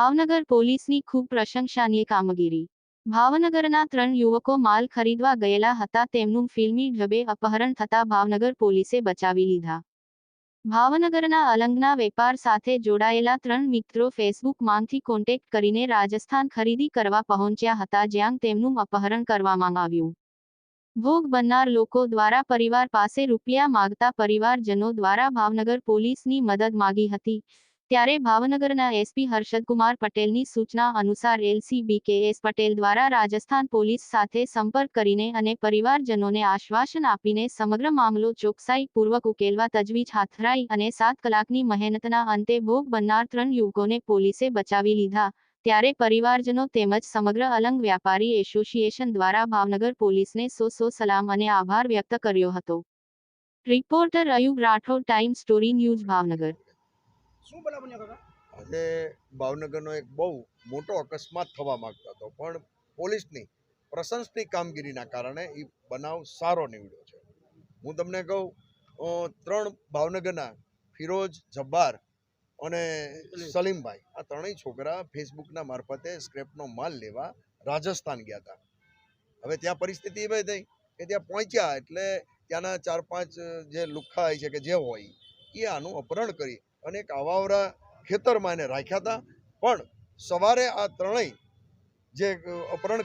ભાવનગર પોલીસની ખૂબ પ્રશંસનીય કામગીરી। ભાવનગરના 3 યુવકો માલ ખરીદવા ગયેલા હતા, તેમનું ફિલ્મી ઢબે અપહરણ થતા ભાવનગર પોલીસે બચાવી લીધા। ભાવનગરના અલંગના વેપાર સાથે જોડાયેલા 3 મિત્રો ફેસબુકમાંથી કોન્ટેક્ટ કરીને રાજસ્થાન ખરીદી કરવા પહોંચ્યા હતા, જ્યાં તેમનું અપહરણ કરવામાં આવ્યું। ભોગ બનનાર લોકો દ્વારા પરિવાર પાસે રૂપિયા માંગતા પરિવારજનો દ્વારા ભાવનગર પોલીસની મદદ માંગી હતી, ત્યારે ભાવનગરના એસપી હર્ષદકુમાર પટેલની સૂચના અનુસાર એલસીબી કેએસ પટેલ દ્વારા રાજસ્થાન પોલીસ સાથે સંપર્ક કરીને અને પરિવારજનોને આશ્વાસન આપીને સમગ્ર મામલો ચોકસાઈપૂર્વક ઉકેલવા તજવીજ હાથ ધરાઈ અને 7 કલાકની મહેનતના અંતે ભોગ બનનાર 3 યુવકોને પોલીસે બચાવી લીધા, ત્યારે પરિવારજનો તેમજ સમગ્ર અલંગ વ્યાપારી એસોસિએશન દ્વારા ભાવનગર પોલીસને સો સલામ અને આભાર વ્યક્ત કર્યો હતો। Reporter Ayub Rathod, time story news, Bhavnagar. આજે ભાવનગરનો એક બહુ મોટો અકસ્માત થવા માંગતો હતો, પણ પોલીસની પ્રશંસનીય કામગીરીના કારણે એ બનાવ સારો નીવડ્યો છે। હું તમને કહું, 3 ભાવનગરના ફિરોજ, જબ્બાર અને સલીમભાઈ, આ ત્રણેય છોકરા ફેસબુકના મારફતે સ્ક્રેપનો માલ લેવા રાજસ્થાન ગયા હતા। હવે ત્યાં પરિસ્થિતિ એવી થઈ કે ત્યાં પહોંચ્યા એટલે ત્યાંના 4-5 જે લુખ્ખા હોય છે કે જે હોય એ આનું અપહરણ કરી અને એક આવાવરા ખેતરમાં એને રાખ્યા હતા। પણ સવારે આ ત્રણેય જે અપહરણ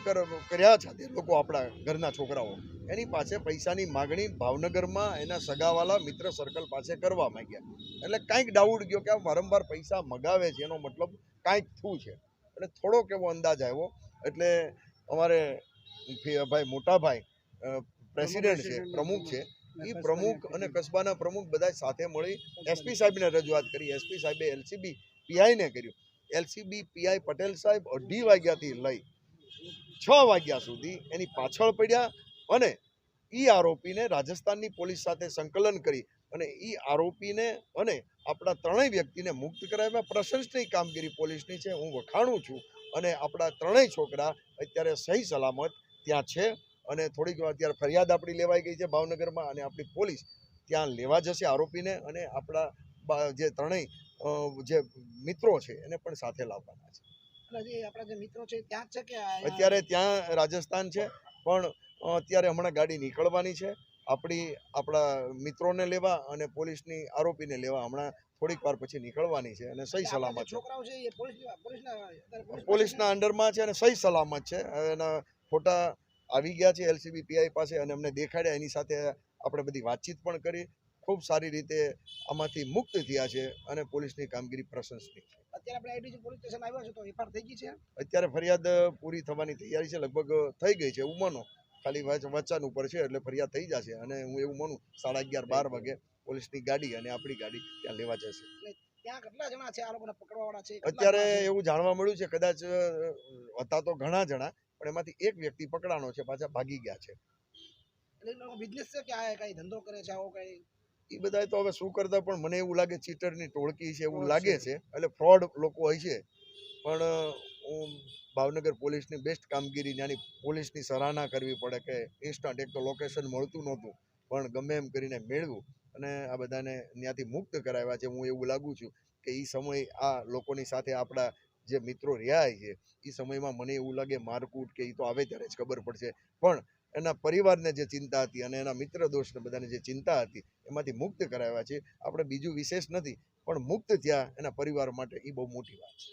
કર્યા છે તે લોકો, આપણા ઘરના છોકરાઓ, એની પાસે પૈસાની માગણી ભાવનગરમાં એના સગાવાલા મિત્ર સર્કલ પાસે કરવા માંગ્યા। એટલે કાંઈક ડાઉટ ગયો કે આ વારંવાર પૈસા મગાવે છે, એનો મતલબ કાંઈક થયું છે। એટલે થોડોક એવો અંદાજ આવ્યો, એટલે અમારે ભાઈ મોટાભાઈ પ્રેસિડેન્ટ છે, પ્રમુખ છે, એ પ્રમુખ અને કસ્બાના પ્રમુખ બધા સાથે મળી એસપી સાહેબને રજૂઆત કરી। એસપી સાહેબે એલસીબી પીઆઈને કર્યું। એલસીબી પીઆઈ પટેલ સાહેબ 2:30 વાગ્યાથી લઈ 6 વાગ્યા સુધી એની પાછળ પડ્યા અને ઈ આરોપીને રાજસ્થાનની પોલીસ સાથે સંકલન કરી અને ઈ આરોપીને અને આપણા ત્રણેય વ્યક્તિને મુક્ત કરાવ્યા। પ્રશંસનીય કામગીરી પોલીસની છે, હું વખાણું છું। અને આપણા ત્રણેય છોકરા અત્યારે સહી સલામત ત્યાં છે અને થોડીક વાર અત્યારે ફરિયાદ આપણી લેવાઈ ગઈ છે ભાવનગરમાં, અને આપણી પોલીસ ત્યાં લેવા જશે આરોપીને, અને આપણા જે ત્રણેય જે મિત્રો છે એને પણ સાથે લાવવાના છે। અત્યારે ત્યાં રાજસ્થાન છે, પણ અત્યારે હમણાં ગાડી નીકળવાની છે આપણા મિત્રોને લેવા અને પોલીસની આરોપીને લેવા હમણાં થોડીક વાર પછી નીકળવાની છે, અને સહી સલામત છે, પોલીસના અંડરમાં છે અને સહી સલામત છે। એના ફોટા આવી ગયા છે એલસીબી પીઆઈ પાસે અને અમને દેખાડ્યા। એની સાથે આપણે બધી વાતચીત પણ કરી, ખૂબ સારી રીતે આમાંથી મુક્ત થયા છે અને પોલીસની કામગીરી પ્રશંસનીય છે। અત્યારે ફરિયાદ પૂરી થવાની તૈયારી છે, લગભગ થઈ ગઈ છે એવું માનો, ખાલી વચન ઉપર છે, એટલે ફરિયાદ થઈ જશે અને હું એવું માનું 11:30-12 વાગે પોલીસની ગાડી અને આપણી ગાડી ત્યાં લેવા જશે। અત્યારે એવું જાણવા મળ્યું છે કદાચ હતા તો ઘણા જણા, પણ એમાંથી એક વ્યક્તિ પકડાનો છે, પાછા ભાગી ગયા છે। એ બધા તો હવે શું કરતા, પણ મને એવું લાગે ચીટરની ટોળકી છે એવું લાગે છે, એટલે ફ્રોડ લોકો હોય છે। પણ હું ભાવનગર પોલીસની બેસ્ટ કામગીરી, ત્યાંની પોલીસની સરાહના કરવી પડે કે ઇન્સ્ટન્ટ, એક તો લોકેશન મળતું નહોતું પણ ગમે એમ કરીને મેળવ્યું અને આ બધાને ત્યાંથી મુક્ત કરાવ્યા છે। હું એવું લાગુ છું કે એ સમય આ લોકોની સાથે આપણા જે મિત્રો રહ્યા છે એ સમયમાં મને એવું લાગે મારકૂટ કે એ તો આવે ત્યારે જ ખબર પડશે, પણ એના પરિવારને જે ચિંતા હતી અને એના મિત્ર દોસ્તને બધાને જે ચિંતા હતી એમાંથી મુક્ત કરાવ્યા છે। આપણે બીજું વિશેષ નથી, પણ મુક્ત થયા એના પરિવાર માટે એ બહુ મોટી વાત છે।